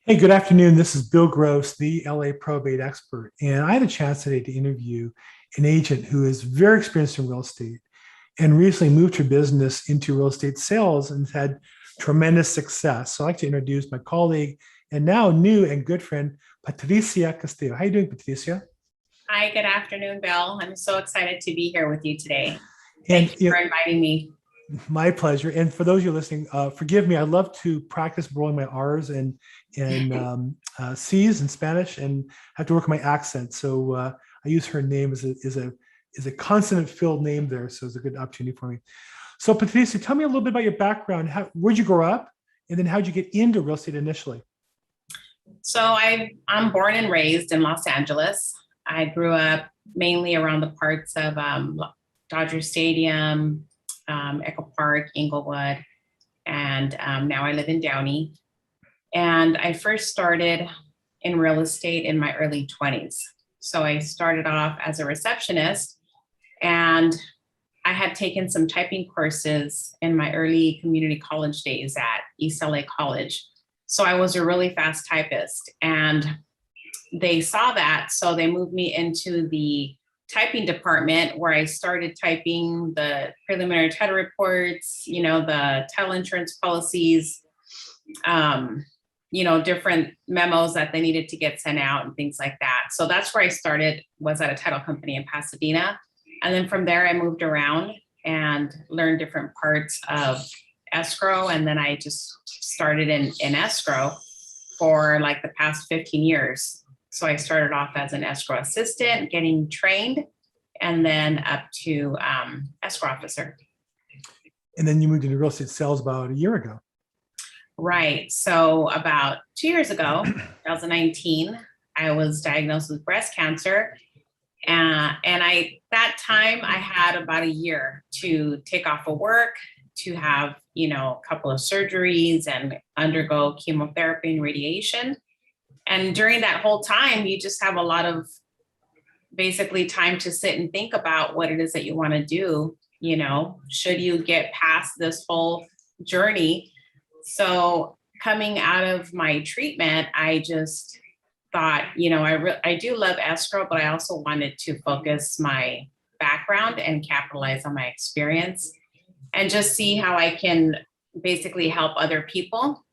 Hey, good afternoon. This is Bill Gross, the LA probate expert. And I had a chance today to interview an agent who is very experienced in real estate and recently moved her business into real estate sales and had tremendous success. So I'd like to introduce my colleague and now new and good friend, Patricia Castillo. How are you doing, Patricia? Hi, good afternoon, Bill. I'm so excited to be here with you today. Thank And you for inviting me. my pleasure. And for those of you listening, forgive me. I love to practice rolling my R's and C's in Spanish, and have to work on my accent. So I use her name as a consonant-filled name there. So it's a good opportunity for me. So Patricia, tell me a little bit about your background. Where'd you grow up, and then how'd you get into real estate initially? I'm born and raised in Los Angeles. I grew up mainly around the parts of Dodger Stadium, Echo Park, Inglewood, and now I live in Downey. And I first started in real estate in my early 20s. So I started off as a receptionist, and I had taken some typing courses in my early community college days at East LA College. So I was a really fast typist, and they saw that. So they moved me into the typing department where I started typing the preliminary title reports, the title insurance policies, different memos that they needed to get sent out and things like that. So that's where I started, was at a title company in Pasadena. And then from there, I moved around and learned different parts of escrow. And then I just started in escrow for like the past 15 years. So I started off as an escrow assistant, getting trained, and then up to escrow officer. And then you moved into real estate sales about a year ago. Right. So about 2 years ago, 2019, I was diagnosed with breast cancer. That time I had about a year to take off of work, to have, a couple of surgeries and undergo chemotherapy and radiation. And during that whole time, you just have a lot of basically time to sit and think about what it is that you want to do. Should you get past this whole journey? So coming out of my treatment, I just thought, I do love escrow, but I also wanted to focus my background and capitalize on my experience and just see how I can basically help other people.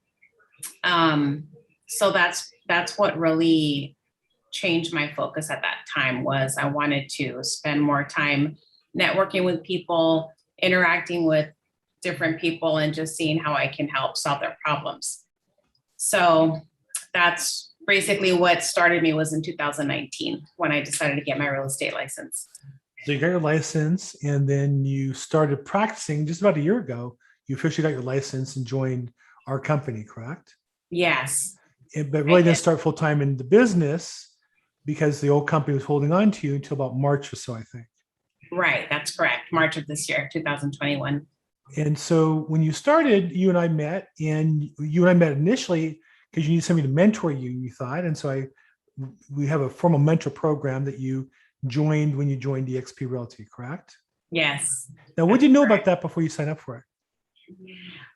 So that's what really changed my focus at that time. Was I wanted to spend more time networking with people, interacting with different people, and just seeing how I can help solve their problems. So that's basically what started me, was in 2019 when I decided to get my real estate license. So you got your license, and then you started practicing just about a year ago. You officially got your license and joined our company, correct? Yes. But really didn't start full time in the business because the old company was holding on to you until about March or so, I think. Right. That's correct. March of this year, 2021. And so when you started, you and I met, and you and I met initially because you needed somebody to mentor you, you thought. And so we have a formal mentor program that you joined when you joined eXp Realty, correct? Yes. Now, what did you know about that before you signed up for it?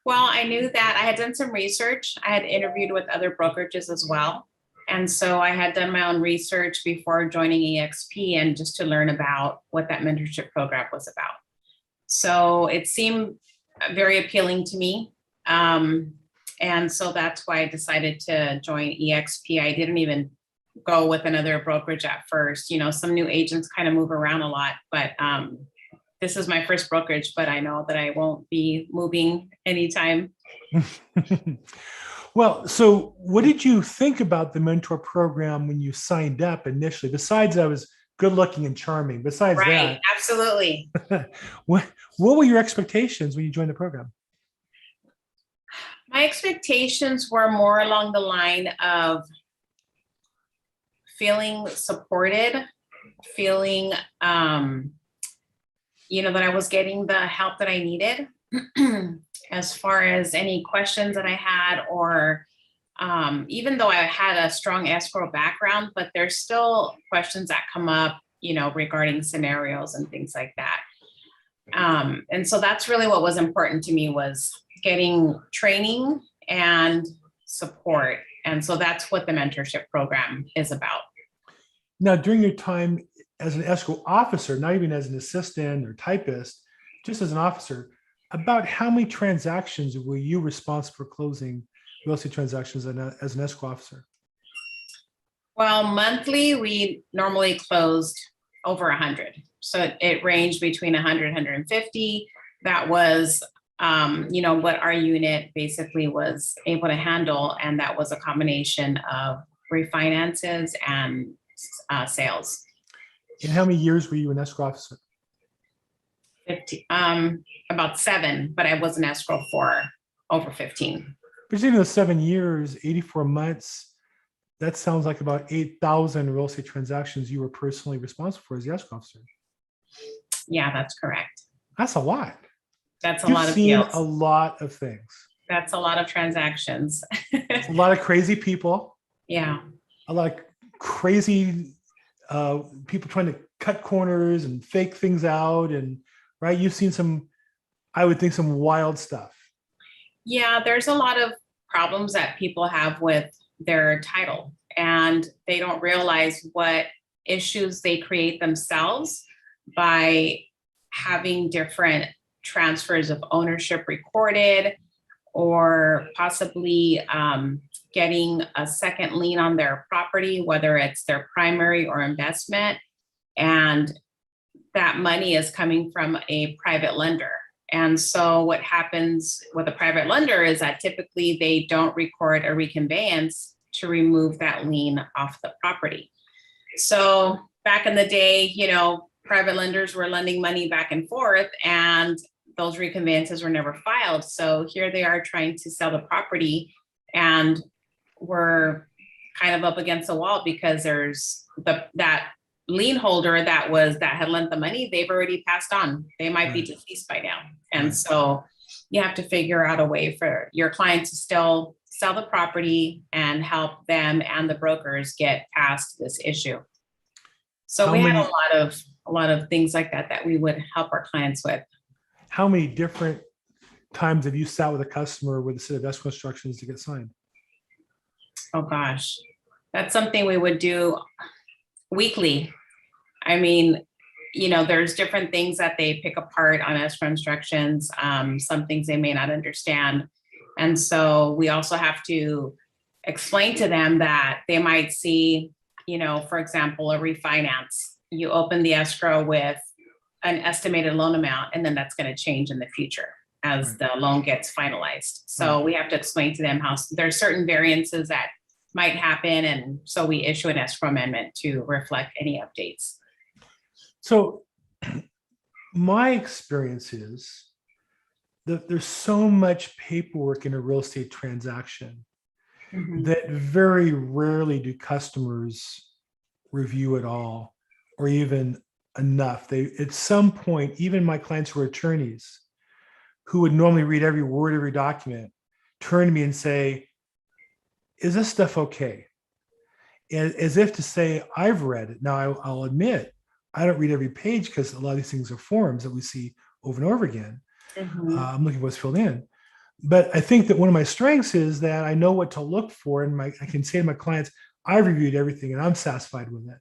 Well, I knew that I had done some research. I had interviewed with other brokerages as well. And so I had done my own research before joining eXp, and just to learn about what that mentorship program was about. So it seemed very appealing to me. And so that's why I decided to join eXp. I didn't even go with another brokerage at first. Some new agents kind of move around a lot, but this is my first brokerage, but I know that I won't be moving anytime. Well, so what did you think about the mentor program when you signed up initially? Besides, I was good looking and charming. Besides Right, absolutely. that, what were your expectations when you joined the program? My expectations were more along the line of feeling supported, feeling, that I was getting the help that I needed as far as any questions that I had, or even though I had a strong escrow background, but there's still questions that come up, regarding scenarios and things like that. And so that's really what was important to me, was getting training and support And so that's what the mentorship program is about. Now, during your time as an escrow officer, not even as an assistant or typist, just as an officer, about how many transactions were you responsible for closing real estate transactions as an escrow officer? Well, monthly, we normally closed over 100. So it ranged between 100, 150. That was, what our unit basically was able to handle. And that was a combination of refinances and sales. And how many years were you an escrow officer? 50, about 7, but I was an escrow for over 15. But even those 7 years, 84 months, that sounds like about 8,000 real estate transactions you were personally responsible for as the escrow officer. Yeah, that's correct. That's a lot. That's a You've lot of seen deals. a lot of things. That's a lot of transactions. A lot of crazy people. Yeah. A lot of crazy people trying to cut corners and fake things out. And right, you've seen some, I would think, some wild stuff. Yeah, there's a lot of problems that people have with their title, and they don't realize what issues they create themselves by having different transfers of ownership recorded, or possibly getting a second lien on their property, whether it's their primary or investment, and that money is coming from a private lender. And so what happens with a private lender is that typically they don't record a reconveyance to remove that lien off the property. So back in the day, private lenders were lending money back and forth, and those reconveyances were never filed. So here they are trying to sell the property, and we're kind of up against the wall because there's that lien holder that had lent the money, they've already passed on. They might be deceased by now. And so you have to figure out a way for your client to still sell the property and help them and the brokers get past this issue. So we had a lot of things like that we would help our clients with. How many different times have you sat with a customer with a set of escrow instructions to get signed? Oh gosh, that's something we would do weekly. I mean, there's different things that they pick apart on escrow instructions, some things they may not understand. And so we also have to explain to them that they might see, for example, a refinance. You open the escrow with an estimated loan amount, and then that's going to change in the future as the loan gets finalized. So we have to explain to them how there's certain variances that might happen. And so we issue an escrow amendment to reflect any updates. So my experience is that there's so much paperwork in a real estate transaction that very rarely do customers review it all, or even enough. They, at some point, even my clients who are attorneys, who would normally read every word, every document, turn to me and say, is this stuff okay? And as if to say, I've read it. Now, I'll admit, I don't read every page because a lot of these things are forms that we see over and over again. I'm looking for what's filled in. But I think that one of my strengths is that I know what to look for, and I can say to my clients, I've reviewed everything and I'm satisfied with it.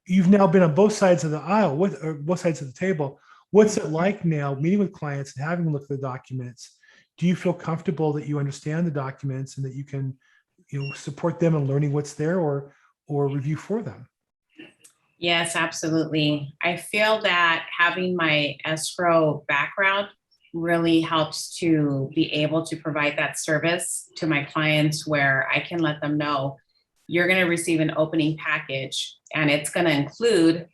You've now been on both sides of the aisle, or both sides of the table. What's it like now meeting with clients and having a look at the documents? Do you feel comfortable that you understand the documents and that you can, support them in learning what's there, or review for them? Yes, absolutely. I feel that having my escrow background really helps to be able to provide that service to my clients, where I can let them know you're going to receive an opening package and it's going to include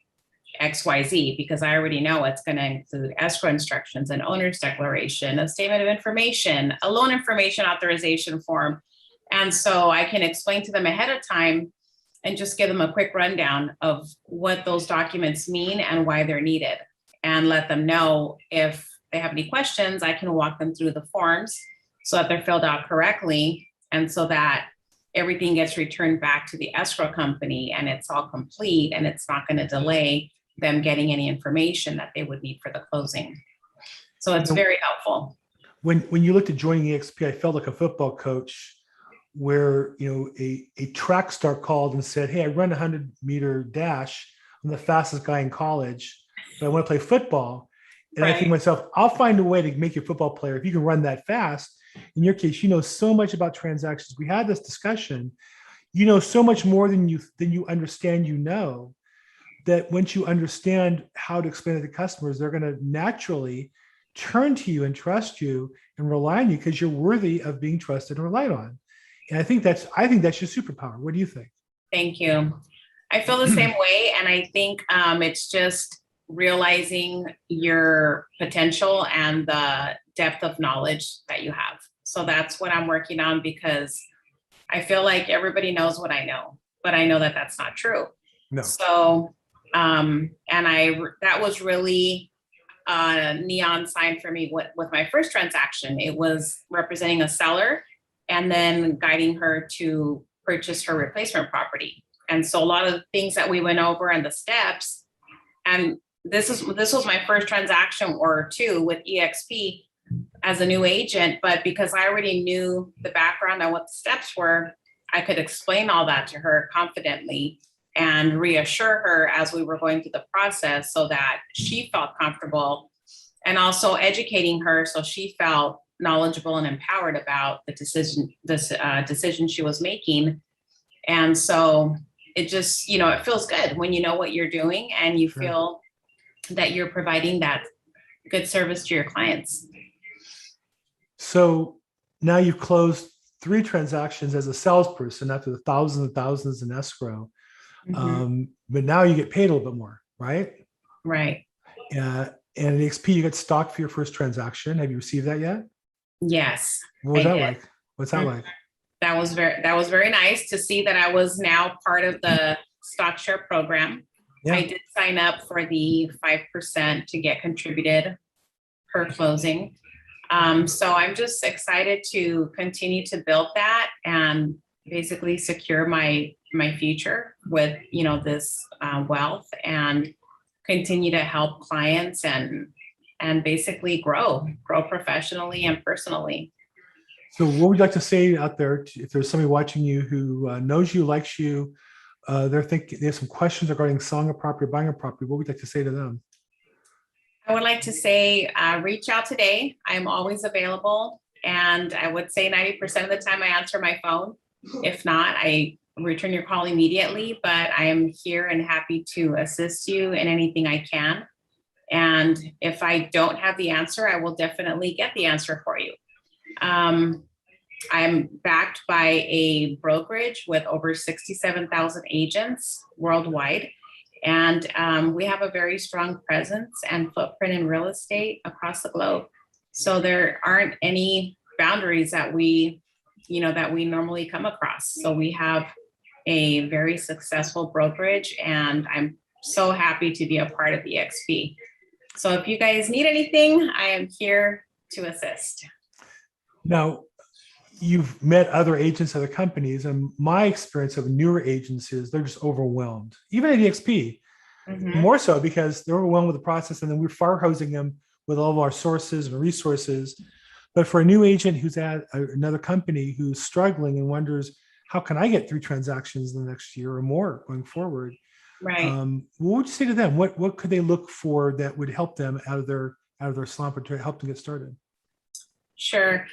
XYZ, because I already know it's going to include escrow instructions, an owner's declaration, a statement of information, a loan information authorization form. And so I can explain to them ahead of time and just give them a quick rundown of what those documents mean and why they're needed, and let them know if they have any questions, I can walk them through the forms so that they're filled out correctly, and so that everything gets returned back to the escrow company and it's all complete, and it's not going to delay them getting any information that they would need for the closing. So it's very helpful. When you looked at joining EXP, I felt like a football coach where, a track star called and said, "Hey, I run a 100-meter dash. I'm the fastest guy in college, but I want to play football." And I think to Right. myself, I'll find a way to make you a football player if you can run that fast. In your case, you know so much about transactions. We had this discussion. You know so much more than you understand. That once you understand how to explain it to customers, they're going to naturally turn to you and trust you and rely on you because you're worthy of being trusted and relied on. And I think that's your superpower. What do you think? Thank you. I feel the same way. And I think it's just realizing your potential and the depth of knowledge that you have. So that's what I'm working on, because I feel like everybody knows what I know, but I know that that's not true. No. So, that was really a neon sign for me with my first transaction. It was representing a seller and then guiding her to purchase her replacement property. And so a lot of the things that we went over and the steps, and this was my first transaction or two with EXP as a new agent, but because I already knew the background and what the steps were, I could explain all that to her confidently and reassure her as we were going through the process so that she felt comfortable, and also educating her so she felt knowledgeable and empowered about the decision she was making. And so it just, it feels good when you know what you're doing and you Sure. feel that you're providing that good service to your clients. So now you've closed 3 transactions as a salesperson after the thousands and thousands in escrow. But now you get paid a little bit more, right? Right. And at XP, you get stock for your first transaction. Have you received that yet? Yes. What was I that did. like? What's that like? That was very nice to see that I was now part of the stock share program. Yeah. I did sign up for the 5% to get contributed per closing. So I'm just excited to continue to build that and basically secure my future with, this wealth, and continue to help clients and basically grow professionally and personally. So what would you like to say out there if there's somebody watching you who knows you, likes you, they're thinking they have some questions regarding selling a property or buying a property, what would you like to say to them? I would like to say, reach out today. I'm always available. And I would say 90% of the time I answer my phone. If not, I return your call immediately, but I am here and happy to assist you in anything I can. And if I don't have the answer, I will definitely get the answer for you. I'm backed by a brokerage with over 67,000 agents worldwide. And we have a very strong presence and footprint in real estate across the globe. So there aren't any boundaries that we normally come across. So we have a very successful brokerage, and I'm so happy to be a part of EXP. So if you guys need anything, I am here to assist. Now, you've met other agents, other companies, and my experience of newer agents is they're just overwhelmed, even at EXP, more so because they're overwhelmed with the process, and then we're fire hosing them with all of our sources and resources. But for a new agent who's at another company who's struggling and wonders, how can I get 3 transactions in the next year or more going forward? Right. What would you say to them? What could they look for that would help them out of their slump or to help them get started? Sure.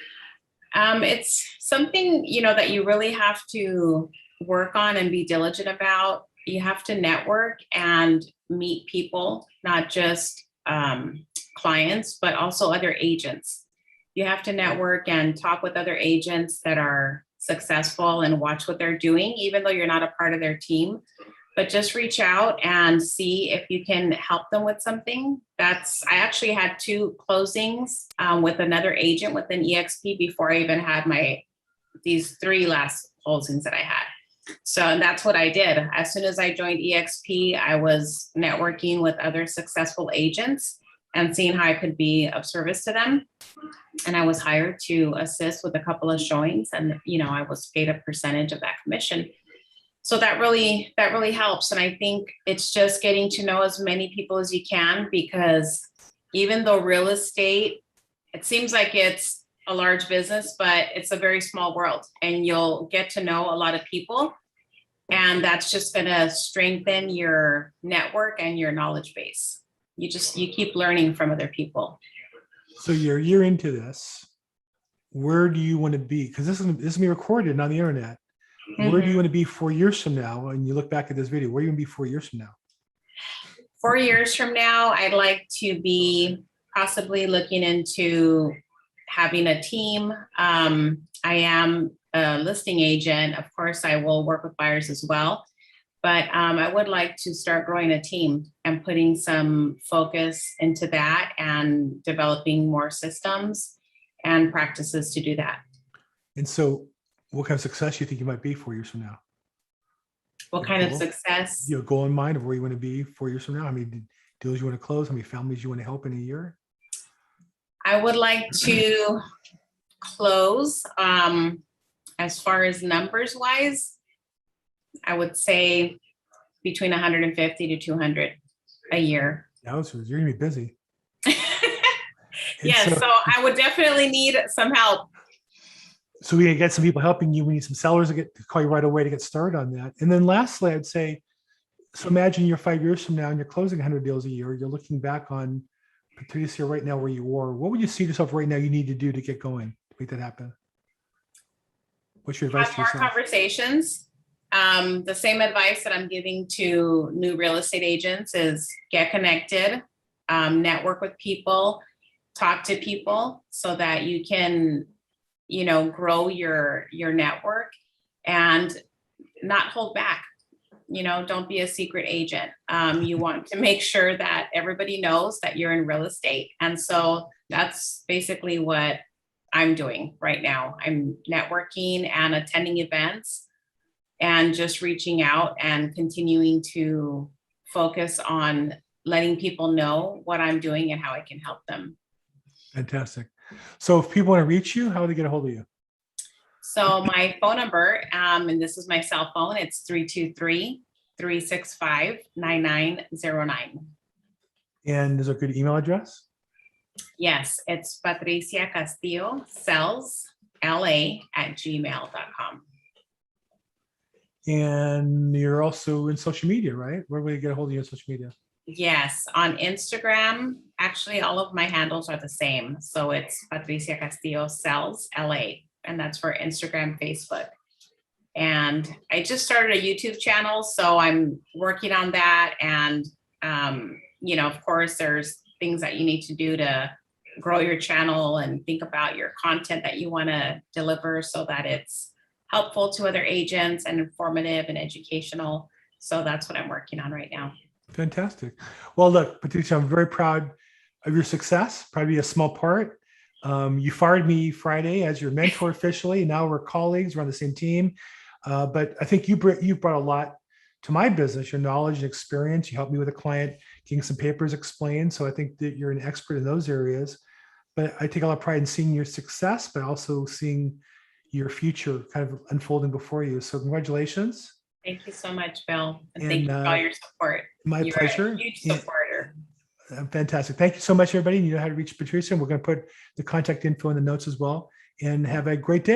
It's something, that you really have to work on and be diligent about. You have to network and meet people, not just clients, but also other agents. You have to network and talk with other agents that are successful and watch what they're doing, even though you're not a part of their team. But just reach out and see if you can help them with something. I actually had 2 closings with another agent within EXP before I even had these 3 last closings that I had. So that's what I did. As soon as I joined EXP, I was networking with other successful agents and seeing how I could be of service to them. And I was hired to assist with a couple of showings, and I was paid a percentage of that commission. So that really helps. And I think it's just getting to know as many people as you can, because even though real estate, it seems like it's a large business, but it's a very small world, and you'll get to know a lot of people. And that's just going to strengthen your network and your knowledge base. You keep learning from other people. So you're a year into this. Where do you want to be? Because this is going to be recorded on the internet. Where do you want to be 4 years from now? When you look back at this video, where are you going to be 4 years from now? 4 years from now, I'd like to be possibly looking into having a team. I am a listing agent. Of course, I will work with buyers as well. But I would like to start growing a team and putting some focus into that and developing more systems and practices to do that. And so what kind of success do you think you might be 4 years from now? What kind of success? You have a goal in mind of where you want to be 4 years from now? How many deals you want to close? How many families you want to help in a year? I would like to close, as far as numbers wise, I would say between 150 to 200 a year. Yeah, so you're gonna be busy. Yeah, so I would definitely need some help. So we get some people helping you. We need some sellers to call you right away to get started on that. And then lastly, I'd say, so imagine you're 5 years from now and you're closing 100 deals a year. You're looking back on Patricia right now where you are. What would you see yourself right now you need to do to get going, to make that happen? What's your advice to yourself? Have more conversations. The same advice that I'm giving to new real estate agents is get connected, network with people, talk to people so that you can, grow your network and not hold back. Don't be a secret agent. You want to make sure that everybody knows that you're in real estate. And so that's basically what I'm doing right now. I'm networking and attending events and just reaching out and continuing to focus on letting people know what I'm doing and how I can help them. Fantastic. So if people want to reach you, how do they get a hold of you? So my phone number, and this is my cell phone, it's 323-365-9909. And is there a good email address? Yes, it's Patricia Castillo, sales.la@gmail.com. And you're also in social media, right? Where will you get a hold of you on social media? Yes, on Instagram, actually all of my handles are the same. So it's Patricia Castillo, sales, LA, and that's for Instagram, Facebook. And I just started a YouTube channel, so I'm working on that. And, of course, there's things that you need to do to grow your channel and think about your content that you want to deliver so that it's helpful to other agents and informative and educational. So that's what I'm working on right now. Fantastic. Well, look, Patricia, I'm very proud of your success, probably a small part. You fired me Friday as your mentor officially. Now we're colleagues, we're on the same team. But I think you brought a lot to my business, your knowledge and experience. You helped me with a client getting some papers explained. So I think that you're an expert in those areas. But I take a lot of pride in seeing your success, but also seeing your future kind of unfolding before you. So congratulations. Thank you so much, Bill. And thank you for all your support. My pleasure. A huge supporter. Fantastic. Thank you so much, everybody. You know how to reach Patricia. We're going to put the contact info in the notes as well. And have a great day.